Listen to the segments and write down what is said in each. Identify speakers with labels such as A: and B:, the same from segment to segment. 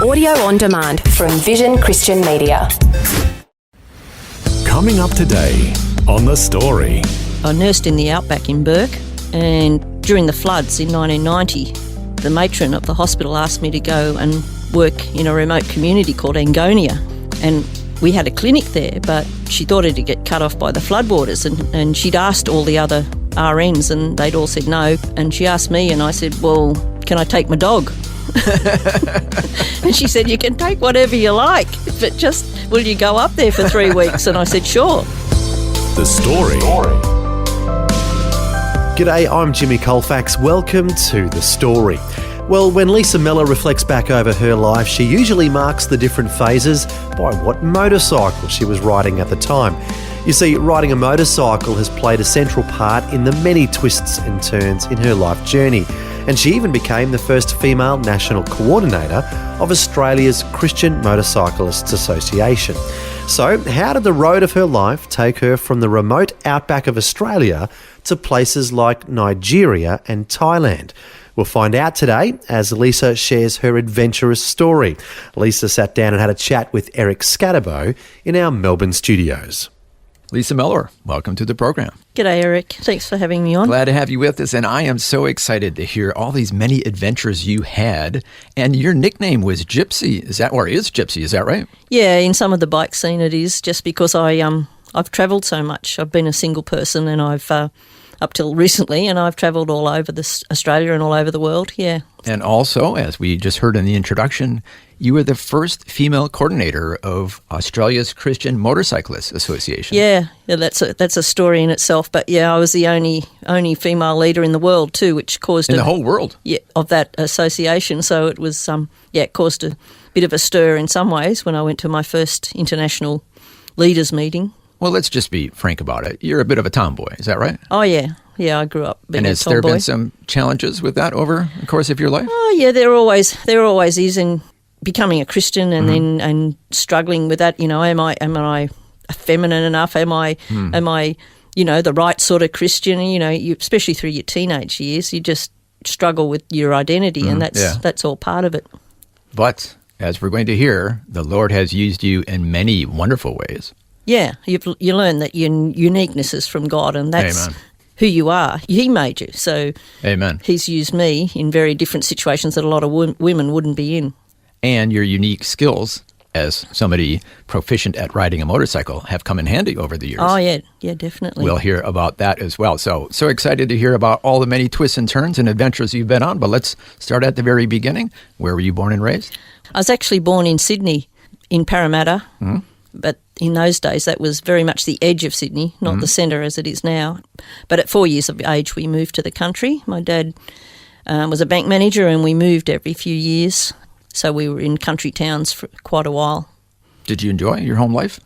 A: Audio on demand from Vision Christian Media.
B: Coming up today on The Story.
C: I nursed in the outback in Bourke, and during the floods in 1990, the matron of the hospital asked me to go and work in a remote community called Angonia. And we had a clinic there, but she thought it'd get cut off by the floodwaters, and she'd asked all the other RNs and they'd all said no. And she asked me and I said, well, can I take my dog? And she said, you can take whatever you like, but just will you go up there for 3 weeks? And I said, sure.
B: The Story.
D: G'day, I'm Jimmy Colfax. Welcome to The Story. Well, when Lisa Mellor reflects back over her life, she usually marks the different phases by what motorcycle she was riding at the time. You see, riding a motorcycle has played a central part in the many twists and turns in her life journey, and she even became the first female national coordinator of Australia's Christian Motorcyclists Association. So, how did the road of her life take her from the remote outback of Australia to places like Nigeria and Thailand? We'll find out today as Lisa shares her adventurous story. Lisa sat down and had a chat with Eric Scatterbo in our Melbourne studios.
E: Lisa Mellor, welcome to the program.
C: G'day, Eric. Thanks for having me on.
E: Glad to have you with us, and I am so excited to hear all these many adventures you had. And your nickname was Gypsy, is that Gypsy? Is that right?
C: Yeah, in some of the bike scene it is, just because I've travelled so much. I've been a single person, and I've up till recently, and I've travelled all over Australia and all over the world. Yeah. And
E: also, as we just heard in the introduction, you were the first female coordinator of Australia's Christian Motorcyclists Association.
C: Yeah, that's a story in itself. But yeah, I was the only female leader in the world too, which caused
E: the whole world.
C: Yeah, of that association. So it was it caused a bit of a stir in some ways when I went to my first international leaders meeting.
E: Well, let's just be frank about it. You're a bit of a tomboy, is that right?
C: Oh yeah. Yeah, I grew up being a tomboy.
E: And has there been some challenges with that over the course of your life?
C: Oh yeah, there always is in becoming a Christian and then and struggling with that. You know, am I feminine enough? Am I the right sort of Christian? You know, especially through your teenage years, you just struggle with your identity, and that's all part of it.
E: But as we're going to hear, the Lord has used you in many wonderful ways.
C: Yeah, you learn that your uniqueness is from God, and that's
E: Amen.
C: Who you are. He made you, so
E: Amen.
C: He's used me in very different situations that a lot of women wouldn't be in.
E: And your unique skills as somebody proficient at riding a motorcycle have come in handy over the years.
C: Oh, yeah, definitely.
E: We'll hear about that as well. So excited to hear about all the many twists and turns and adventures you've been on. But let's start at the very beginning. Where were you born and raised?
C: I was actually born in Sydney, in Parramatta. Mm-hmm. But in those days, that was very much the edge of Sydney, not the centre as it is now. But at 4 years of age, we moved to the country. My dad was a bank manager, and we moved every few years. So we were in country towns for quite a while.
E: Did you enjoy your home life?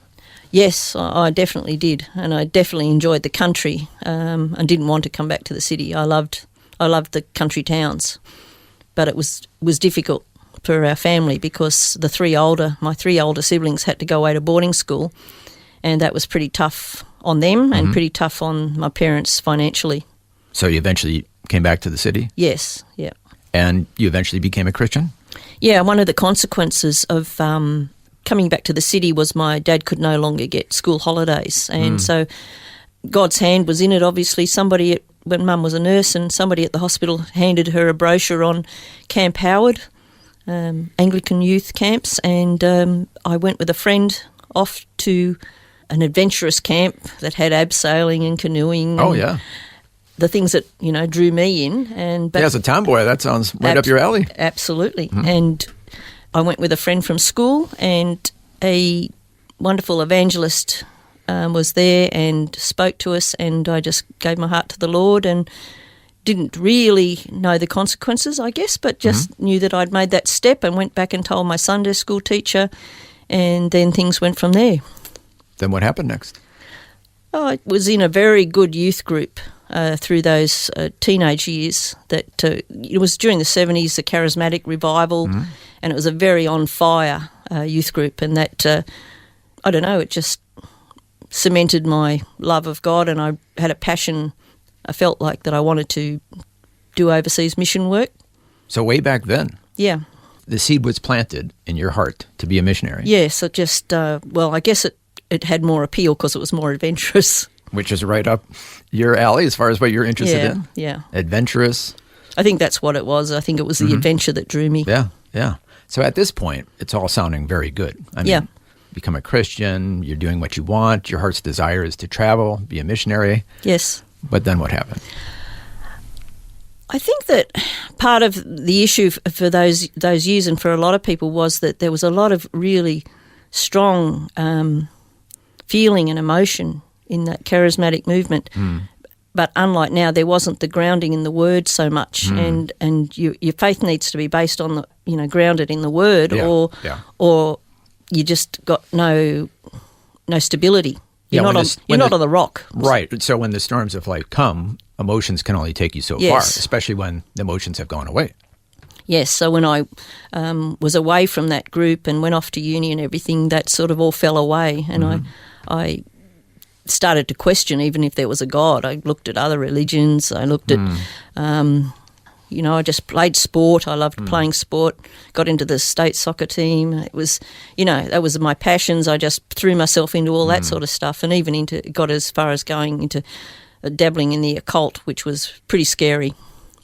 C: Yes, I definitely did, and I definitely enjoyed the country. I didn't want to come back to the city. I loved the country towns, but it was difficult for our family because my three older siblings had to go away to boarding school, and that was pretty tough on them and pretty tough on my parents financially.
E: So you eventually came back to the city?
C: Yes, yeah.
E: And you eventually became a Christian?
C: Yeah, one of the consequences of coming back to the city was my dad could no longer get school holidays, and so God's hand was in it, obviously. When Mum was a nurse, and somebody at the hospital handed her a brochure on Camp Howard, Anglican youth camps, and I went with a friend off to an adventurous camp that had abseiling and canoeing.
E: Oh, yeah.
C: The things that, drew me in.
E: As a tomboy, that sounds right up your alley.
C: Absolutely. Mm-hmm. And I went with a friend from school, and a wonderful evangelist was there and spoke to us, and I just gave my heart to the Lord and didn't really know the consequences, I guess, but just knew that I'd made that step and went back and told my Sunday school teacher, and then things went from there.
E: Then what happened next?
C: I was in a very good youth group through those teenage years. That it was during the 70s, the charismatic revival, and it was a very on-fire youth group, and that, I don't know, it just cemented my love of God, and I had a passion. I felt like that I wanted to do overseas mission work.
E: So way back then?
C: Yeah.
E: the seed was planted in your heart to be a missionary.
C: Yes, it just, I guess it had more appeal because it was more adventurous.
E: Which is right up your alley as far as what you're interested in.
C: Yeah.
E: Adventurous.
C: I think that's what it was. I think it was the adventure that drew me.
E: Yeah. So at this point, it's all sounding very good. I mean, become a Christian, you're doing what you want, your heart's desire is to travel, be a missionary.
C: Yes.
E: But then what happened?
C: I think that part of the issue for those years and for a lot of people was that there was a lot of really strong feeling and emotion in that charismatic movement. But unlike now, there wasn't the grounding in the Word so much, and your faith needs to be based on the grounded in the Word, or you just got no stability. You're not on the rock.
E: Right. So when the storms of life come, emotions can only take you so far, especially when the emotions have gone away.
C: Yes. So when I was away from that group and went off to uni and everything, that sort of all fell away, and I started to question even if there was a God. I looked at other religions. I looked at, I just played sport. I loved playing sport. Got into the state soccer team. It was, that was my passions. I just threw myself into all that sort of stuff, and even got as far as going into dabbling in the occult, which was pretty scary.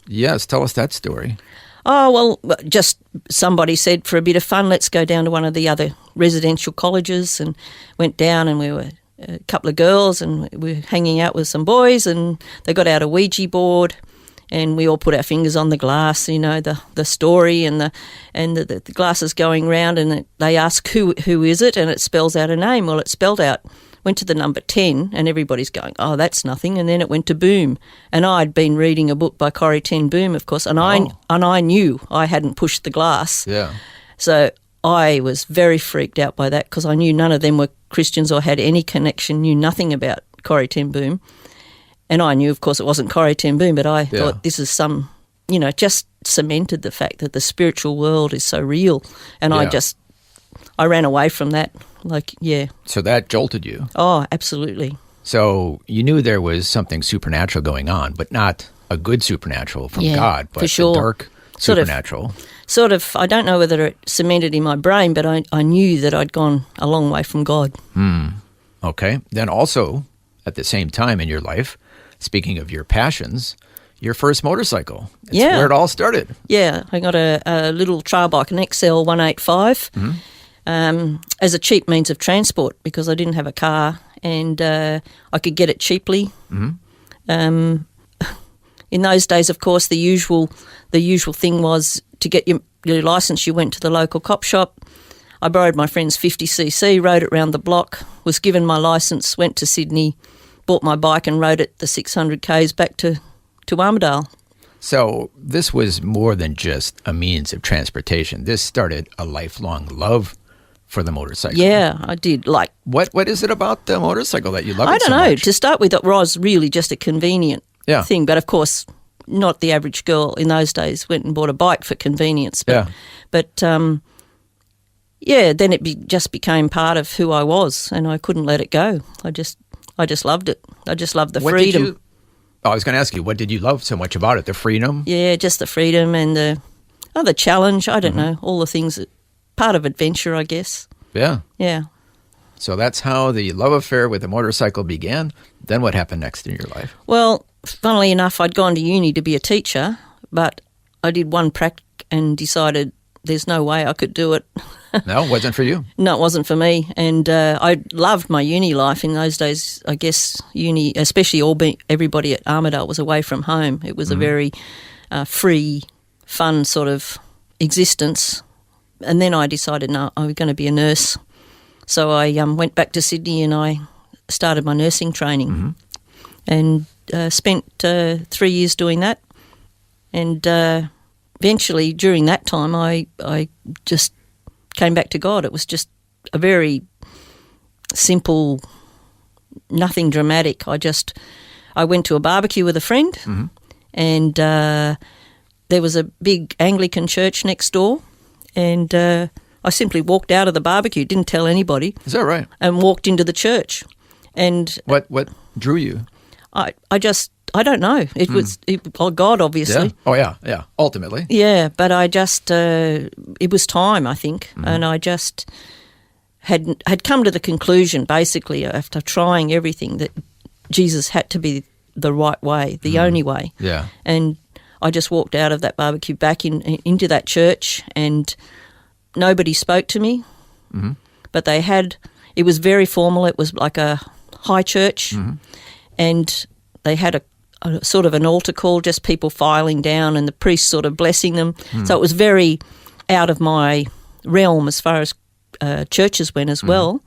E: Yes, tell us that story.
C: Oh, well, just somebody said for a bit of fun, let's go down to one of the other residential colleges, and went down, and we were a couple of girls and we were hanging out with some boys, and they got out a Ouija board and we all put our fingers on the glass, the story and the glasses going round, and they ask who is it, and it spells out a name. Well, it spelled out, went to the number 10, and everybody's going, oh, that's nothing, and then it went to Boom. And I'd been reading a book by Corrie ten Boom, of course, and I knew I hadn't pushed the glass.
E: Yeah.
C: So I was very freaked out by that because I knew none of them were Christians or had any connection, knew nothing about Corrie ten Boom. And I knew, of course, it wasn't Corrie ten Boom, but I thought this is some, just cemented the fact that the spiritual world is so real. And I ran away from that.
E: So that jolted you.
C: Oh, absolutely.
E: So you knew there was something supernatural going on, but not a good supernatural from God, but
C: for sure.
E: a dark supernatural.
C: Sort of, I don't know whether it cemented in my brain, but I knew that I'd gone a long way from God.
E: Okay. Then also, at the same time in your life, speaking of your passions, your first motorcycle. It's where it all started. Yeah,
C: I got a little trail bike, an XL 185, as a cheap means of transport because I didn't have a car and I could get it cheaply. In those days, of course, the usual thing was to get your licence, you went to the local cop shop. I borrowed my friend's 50cc, rode it round the block, was given my licence, went to Sydney, bought my bike and rode it the 600 k's back to Armidale.
E: So this was more than just a means of transportation. This started a lifelong love for the motorcycle.
C: Yeah, I did.
E: What is it about the motorcycle that you love it so much?
C: I don't know. To start with, it was really just a convenient thing. But of course, not the average girl in those days went and bought a bike for convenience. But then it just became part of who I was, and I couldn't let it go. I just loved it. I just loved the freedom.
E: I was going to ask you, what did you love so much about it? The freedom?
C: Yeah, just the freedom and the challenge. I don't know, all the things, part of adventure, I guess.
E: Yeah.
C: Yeah.
E: So that's how the love affair with the motorcycle began. Then what happened next in your life?
C: Well, funnily enough, I'd gone to uni to be a teacher, but I did one prac and decided there's no way I could do it.
E: No, it wasn't for you?
C: No, it wasn't for me. And I loved my uni life in those days. I guess uni, especially everybody at Armidale was away from home. It was a very free, fun sort of existence. And then I decided, no, I was going to be a nurse. So I went back to Sydney and I started my nursing training and spent 3 years doing that. And eventually, during that time, I just came back to God. It was just a very simple, nothing dramatic. I went to a barbecue with a friend and there was a big Anglican church next door and I simply walked out of the barbecue, didn't tell anybody.
E: Is that right?
C: And walked into the church. And
E: what drew you?
C: I I don't know. It was God, obviously.
E: Yeah. Oh, yeah, ultimately.
C: Yeah, but I just, it was time, I think, and I just had come to the conclusion, basically, after trying everything, that Jesus had to be the right way, the only way.
E: Yeah.
C: And I just walked out of that barbecue back into that church, and nobody spoke to me, but it was very formal. It was like a high church, and they had a sort of an altar call, just people filing down and the priest sort of blessing them. So it was very out of my realm as far as churches went as well.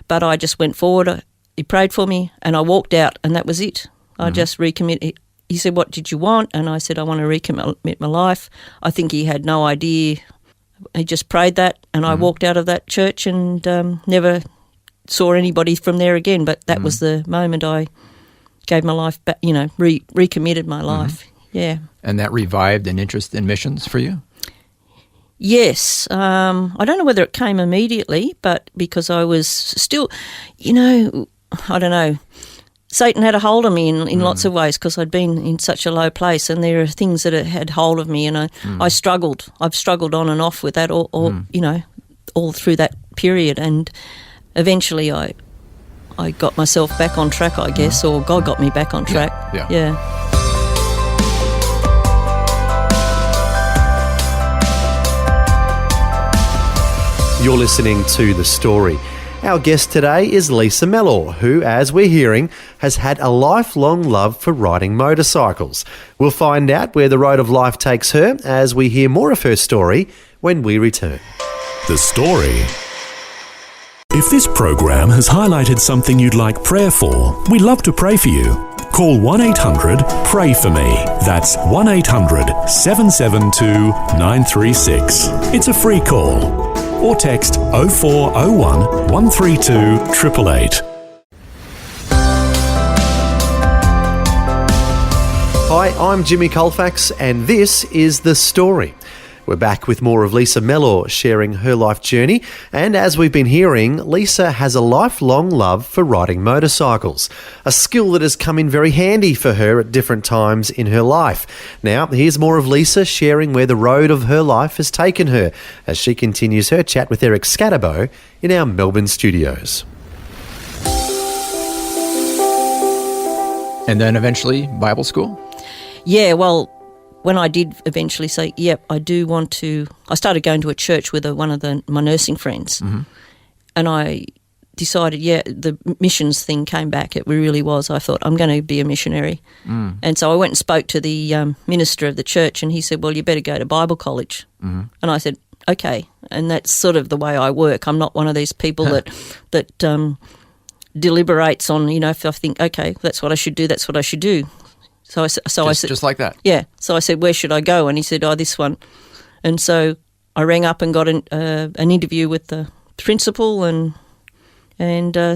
C: But I just went forward, he prayed for me, and I walked out, and that was it. I just recommitted. He said, "What did you want?" And I said, "I want to recommit my life." I think he had no idea. He just prayed that, and I walked out of that church and never saw anybody from there again. But that was the moment I gave my life back, recommitted my life. Yeah.
E: And that revived an interest in missions for you?
C: Yes. I don't know whether it came immediately, but because I was still, I don't know. Satan had a hold of me in lots of ways because I'd been in such a low place, and there are things that had hold of me, and I struggled. I've struggled on and off with that all through that period, and eventually I got myself back on track, I guess, or God got me back on track. Yeah.
D: You're listening to The Story. Our guest today is Lisa Mellor, who, as we're hearing, has had a lifelong love for riding motorcycles. We'll find out where the road of life takes her as we hear more of her story when we return.
B: The Story. If this program has highlighted something you'd like prayer for, we'd love to pray for you. Call 1-800-PRAY-FOR-ME. That's 1-800-772-936. It's a free call. Or text 0401 132 888.
D: Hi, I'm Jimmy Colfax, and this is The Story. We're back with more of Lisa Mellor sharing her life journey, and as we've been hearing, Lisa has a lifelong love for riding motorcycles, a skill that has come in very handy for her at different times in her life. Now, here's more of Lisa sharing where the road of her life has taken her as she continues her chat with Eric Scatterbo in our Melbourne studios.
E: And then eventually Bible school?
C: Yeah, well, when I did eventually say, yep, I do want to, I started going to a church with one of my nursing friends, and I decided, the missions thing came back. It really was. I thought, I'm going to be a missionary. And so I went and spoke to the minister of the church, and he said, well, you better go to Bible college. And I said, okay. And that's sort of the way I work. I'm not one of these people that deliberates on, if I think, okay, that's what I should do, that's what I should do. So I said,
E: just like that.
C: Yeah. So I said, where should I go? And he said, this one. And so I rang up and got an interview with the principal and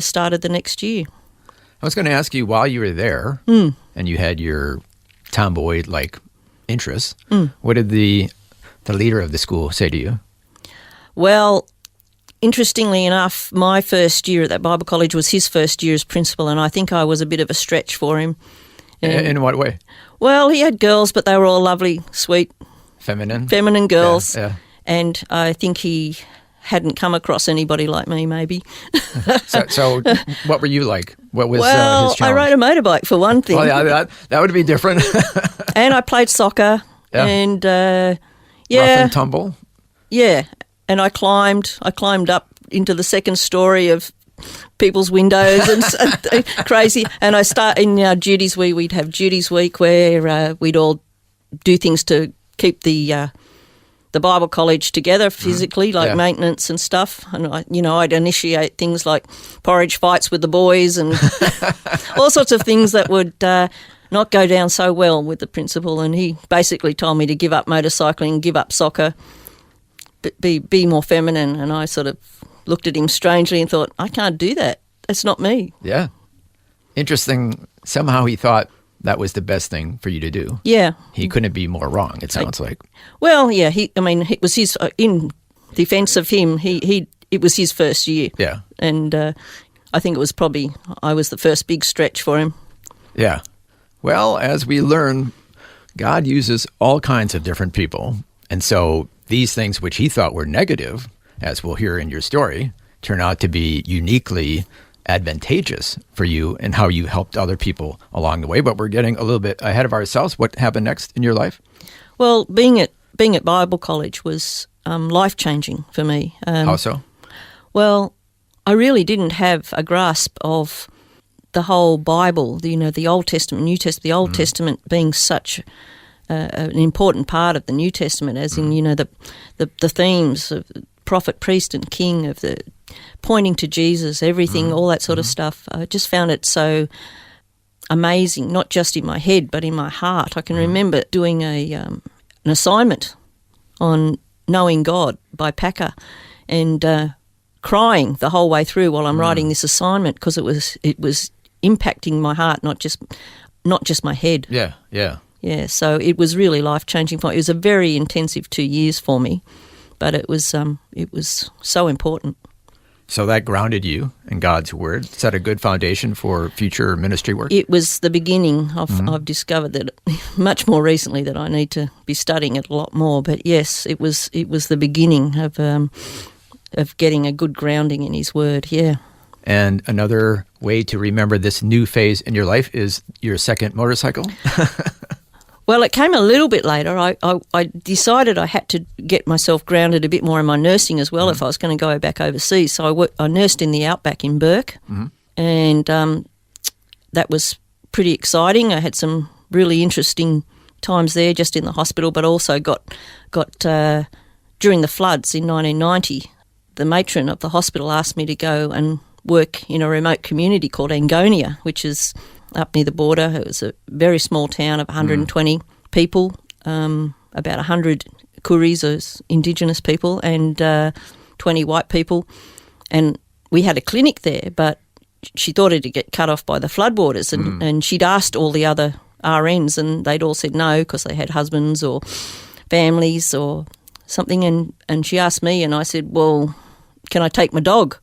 C: started the next year.
E: I was going to ask you, while you were there and you had your tomboy-like interests, what did the leader of the school say to you?
C: Well, interestingly enough, my first year at that Bible college was his first year as principal, and I think I was a bit of a stretch for him.
E: In what way?
C: Well, he had girls, but they were all lovely, sweet, feminine girls.
E: Yeah.
C: And I think he hadn't come across anybody like me, maybe.
E: So what were you like? What was his challenge?
C: I rode a motorbike for one thing.
E: Oh, yeah, that would be different.
C: And I played soccer. Yeah. And
E: rough and tumble.
C: Yeah, and I climbed up into the second story of people's windows and crazy. And I start in our duties week. We'd have duties week where we'd all do things to keep the Bible college together physically, like maintenance and stuff. And I'd initiate things like porridge fights with the boys and all sorts of things that would not go down so well with the principal. And he basically told me to give up motorcycling, give up soccer, but be more feminine. And I sort of looked at him strangely and thought, I can't do that. That's not me.
E: Yeah. Interesting. Somehow he thought that was the best thing for you to do.
C: Yeah.
E: He couldn't be more wrong, it sounds like.
C: Well, yeah. It was his, in defence of him, it was his first year.
E: Yeah.
C: And I think it was I was the first big stretch for him.
E: Yeah. Well, as we learn, God uses all kinds of different people. And so these things which he thought were negative, as we'll hear in your story, turn out to be uniquely advantageous for you and how you helped other people along the way. But we're getting a little bit ahead of ourselves. What happened next in your life?
C: Well, being at Bible college was life-changing for me.
E: How so?
C: Well, I really didn't have a grasp of the whole Bible, the Old Testament, New Testament, the Old Testament being such an important part of the New Testament, as in, the themes of prophet, priest and king, of the pointing to Jesus, everything, all that sort of stuff. I just found it so amazing, not just in my head but in my heart. I can remember doing an assignment on Knowing God by Packer and crying the whole way through while I'm writing this assignment, because it was impacting my heart, not just my head. Yeah. So it was really life-changing for me. It was a very intensive 2 years for me, but it was so important.
E: So that grounded you in God's Word, set a good foundation for future ministry work?
C: It was the beginning. I've discovered that much more recently that I need to be studying it a lot more. But yes, it was the beginning of getting a good grounding in His Word, yeah.
E: And another way to remember this new phase in your life is your second motorcycle?
C: Well, it came a little bit later. I decided I had to get myself grounded a bit more in my nursing as well if I was going to go back overseas. So I nursed in the outback in Burke, and that was pretty exciting. I had some really interesting times there just in the hospital, but also got during the floods in 1990, the matron of the hospital asked me to go and work in a remote community called Angonia, which is up near the border. It was a very small town of 120 people, about 100 Kuris, as Indigenous people, and 20 white people. And we had a clinic there, but she thought it'd get cut off by the floodwaters, and she'd asked all the other RNs, and they'd all said no because they had husbands or families or something. And she asked me, and I said, well, can I take my dog?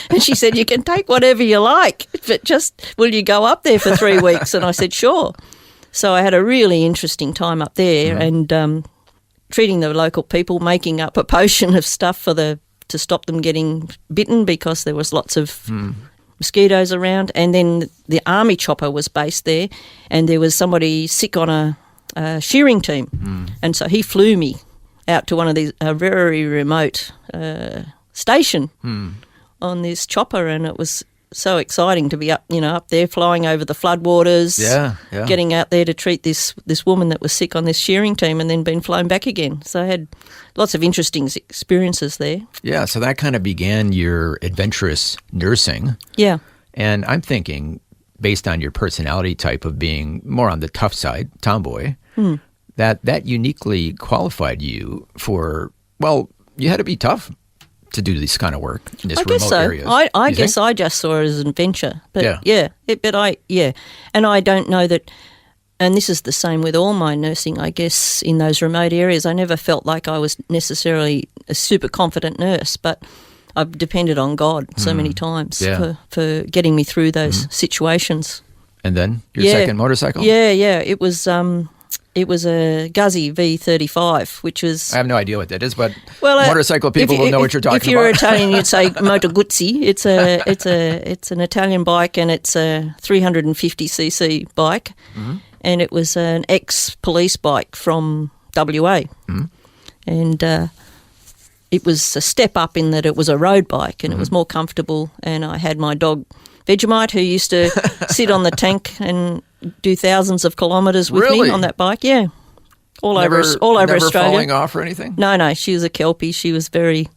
C: And she said, you can take whatever you like, but just will you go up there for 3 weeks? And I said, sure. So I had a really interesting time up there, and treating the local people, making up a potion of stuff to stop them getting bitten, because there was lots of mosquitoes around. And then the army chopper was based there, and there was somebody sick on a shearing team. And so he flew me out to one of these, a very remote station on this chopper, and it was so exciting to be up there flying over the floodwaters, getting out there to treat this woman that was sick on this shearing team, and then being flown back again. So I had lots of interesting experiences there. Yeah,
E: so that kind of began your adventurous nursing.
C: Yeah. And
E: I'm thinking, based on your personality type of being more on the tough side, tomboy, that uniquely qualified you for, well, you had to be tough to do this kind of work in this remote areas.
C: I guess I just saw it as an adventure. But and I don't know that, and this is the same with all my nursing, I guess, in those remote areas. I never felt like I was necessarily a super confident nurse, but I've depended on God so many times for getting me through those situations.
E: And then your second motorcycle?
C: Yeah. It was a Guzzi V35, which was...
E: I have no idea what that is, but motorcycle people will know what you're talking about.
C: If you're Italian, you'd say Moto Guzzi. It's an Italian bike, and it's a 350cc bike, and it was an ex-police bike from WA. And it was a step up in that it was a road bike, and it was more comfortable, and I had my dog Vegemite, who used to sit on the tank and do thousands of kilometres with me on that bike. Yeah, all over Australia.
E: Never falling off or anything?
C: No, she was a Kelpie. She was very,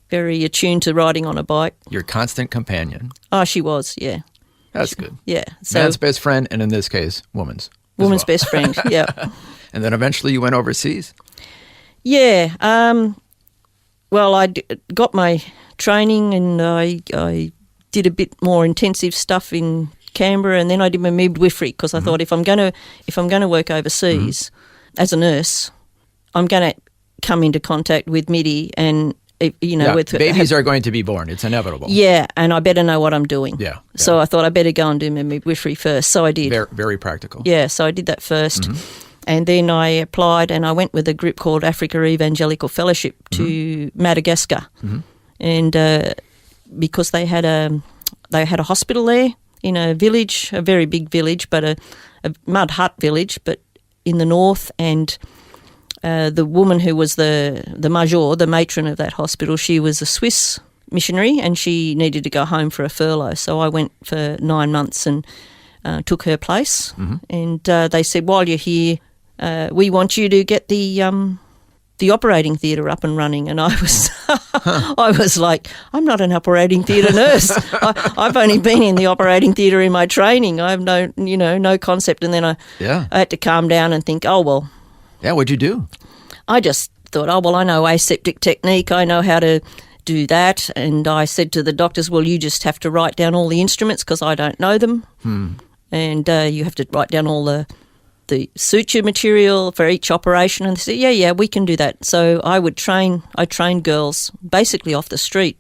C: very attuned to riding on a bike.
E: Your constant companion.
C: Oh, she was, yeah.
E: That's good.
C: Yeah.
E: So, man's best friend, and in this case, woman's.
C: Woman's best friend, yeah.
E: And then eventually you went overseas?
C: Yeah. Well, I got my training, and I did a bit more intensive stuff in Canberra, and then I did my midwifery, because I thought if I'm going to work overseas as a nurse, I'm going to come into contact with MIDI, and
E: babies are going to be born. It's inevitable.
C: Yeah, and I better know what I'm doing.
E: Yeah.
C: So I thought I better go and do my midwifery first. So I did.
E: Very, very practical.
C: Yeah, so I did that first. And then I applied and I went with a group called Africa Evangelical Fellowship to Madagascar. And because they had a hospital there in a village, a very big village, but a mud hut village, but in the north. And the woman who was the major, the matron of that hospital, she was a Swiss missionary and she needed to go home for a furlough. So I went for 9 months and took her place. And they said, while you're here, we want you to get the operating theatre up and running. And I was I was like, I'm not an operating theatre nurse. I've only been in the operating theatre in my training. I have no concept. And then I had to calm down and think, oh, well.
E: Yeah, what'd you do?
C: I just thought, oh, well, I know aseptic technique. I know how to do that. And I said to the doctors, well, you just have to write down all the instruments because I don't know them. And you have to write down all the suture material for each operation. And they said, yeah, we can do that. So I trained girls basically off the street,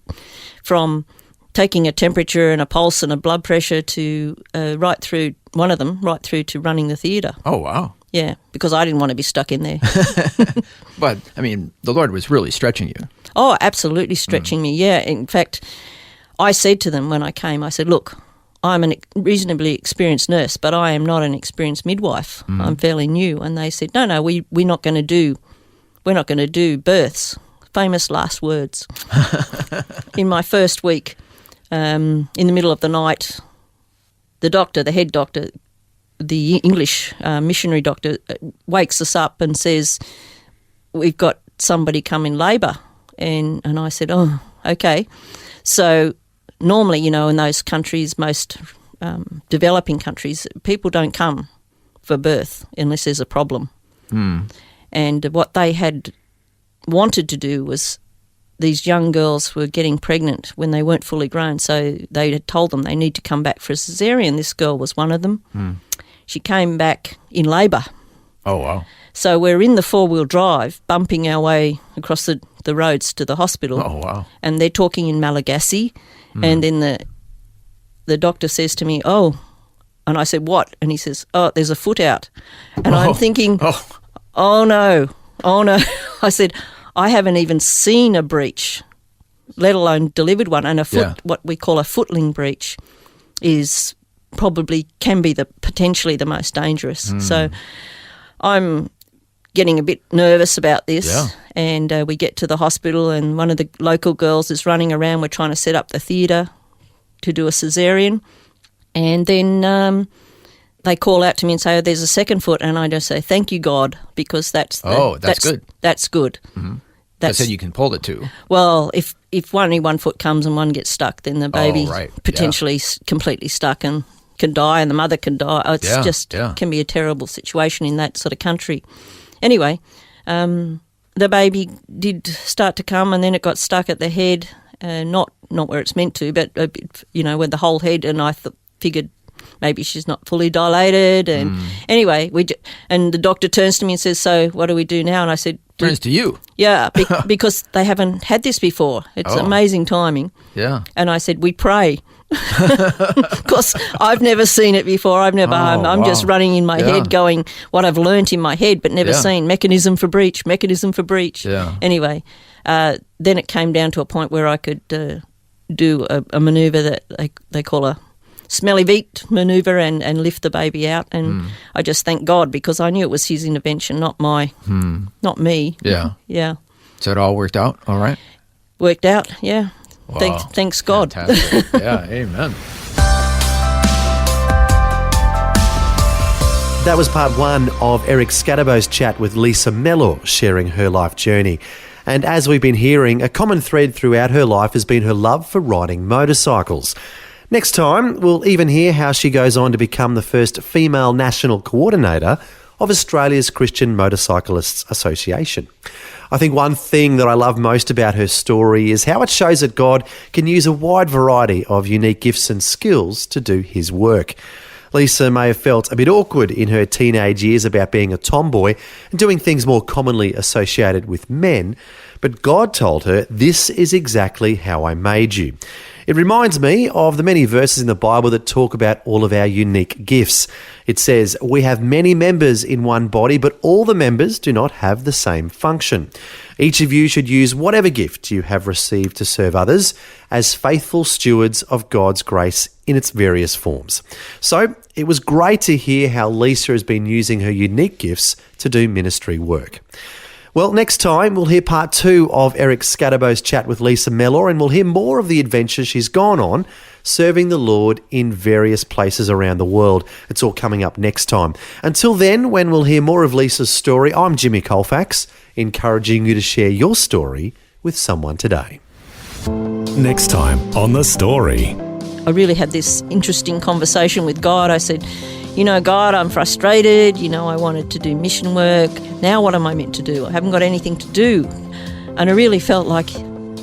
C: from taking a temperature and a pulse and a blood pressure to right through to running the theatre.
E: Oh, wow.
C: Yeah, because I didn't want to be stuck in there.
E: But, I mean, the Lord was really stretching you.
C: Oh, absolutely stretching me, yeah. In fact, I said to them when I came, I said, look, I'm a reasonably experienced nurse, but I am not an experienced midwife. I'm fairly new. And they said, no, we're not going to do births. Famous last words. In my first week, in the middle of the night, the head doctor, the English missionary doctor, wakes us up and says, we've got somebody come in labour. And I said, oh, okay. So normally, in those countries, most developing countries, people don't come for birth unless there's a problem. And what they had wanted to do was, these young girls were getting pregnant when they weren't fully grown, so they had told them they need to come back for a cesarean. This girl was one of them. She came back in labour.
E: Oh, wow.
C: So we're in the four-wheel drive, bumping our way across the roads to the hospital.
E: Oh, wow.
C: And they're talking in Malagasy. And then the doctor says to me, oh, and I said, what? And he says, oh, there's a foot out. And I'm thinking, oh, no. I said, I haven't even seen a breech, let alone delivered one. And a foot, what we call a footling breech, is can be potentially the most dangerous. So I'm getting a bit nervous about this, and we get to the hospital and one of the local girls is running around. We're trying to set up the theatre to do a cesarean, and then they call out to me and say, oh, there's a second foot, and I just say, thank you, God, because that's good. That's good.
E: That's so you can pull it too.
C: Well, if only one foot comes and one gets stuck, then the baby potentially completely stuck and can die, and the mother can die. It's can be a terrible situation in that sort of country. Anyway, the baby did start to come, and then it got stuck at the head, not where it's meant to, but with the whole head. And I figured maybe she's not fully dilated. And anyway, and the doctor turns to me and says, "So what do we do now?" And I said,
E: "Turns to you."
C: Yeah, because they haven't had this before. It's amazing timing.
E: Yeah.
C: And I said, "We pray." Because I've never seen it before. I'm just running in my head going what I've learnt in my head, but never seen mechanism for breach.
E: Yeah.
C: Anyway, then it came down to a point where I could do a manoeuvre that they call a smelly beat manoeuvre and lift the baby out. And I just thank God, because I knew it was his intervention, not me.
E: Yeah.
C: Yeah.
E: So it all worked out all right?
C: Worked out, yeah.
E: Wow.
C: Thanks God.
E: Fantastic. Yeah, amen.
D: That was part one of Eric Scadabow's chat with Lisa Mellor, sharing her life journey. And as we've been hearing, a common thread throughout her life has been her love for riding motorcycles. Next time, we'll even hear how she goes on to become the first female national coordinator of Australia's Christian Motorcyclists Association. I think one thing that I love most about her story is how it shows that God can use a wide variety of unique gifts and skills to do his work. Lisa may have felt a bit awkward in her teenage years about being a tomboy and doing things more commonly associated with men, but God told her, "This is exactly how I made you." It reminds me of the many verses in the Bible that talk about all of our unique gifts. It says, "We have many members in one body, but all the members do not have the same function. Each of you should use whatever gift you have received to serve others as faithful stewards of God's grace in its various forms." So it was great to hear how Lisa has been using her unique gifts to do ministry work. Well, next time we'll hear part 2 of Eric Scadabow's chat with Lisa Mellor, and we'll hear more of the adventures she's gone on serving the Lord in various places around the world. It's all coming up next time. Until then, when we'll hear more of Lisa's story, I'm Jimmy Colfax, encouraging you to share your story with someone today.
B: Next time on The Story.
C: I really had this interesting conversation with God. I said, "You know, God, I'm frustrated. You know, I wanted to do mission work. Now what am I meant to do? I haven't got anything to do." And I really felt like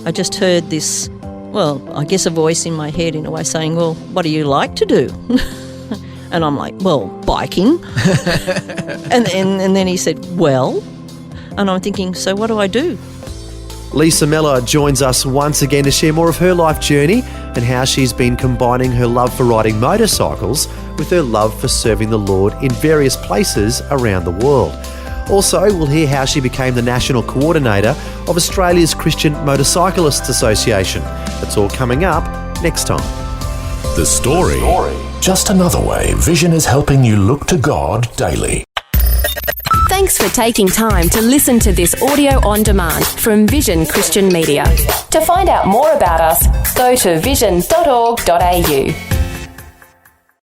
C: I just heard this, well, I guess a voice in my head in a way saying, "Well, what do you like to do?" And I'm like, "Well, biking." and then he said, "Well," and I'm thinking, so what do I do?
D: Lisa Mellor joins us once again to share more of her life journey and how she's been combining her love for riding motorcycles with her love for serving the Lord in various places around the world. Also, we'll hear how she became the National Coordinator of Australia's Christian Motorcyclists Association. That's all coming up next time.
B: The Story. Just another way Vision is helping you look to God daily.
A: Thanks for taking time to listen to this audio on demand from Vision Christian Media. To find out more about us, go to vision.org.au.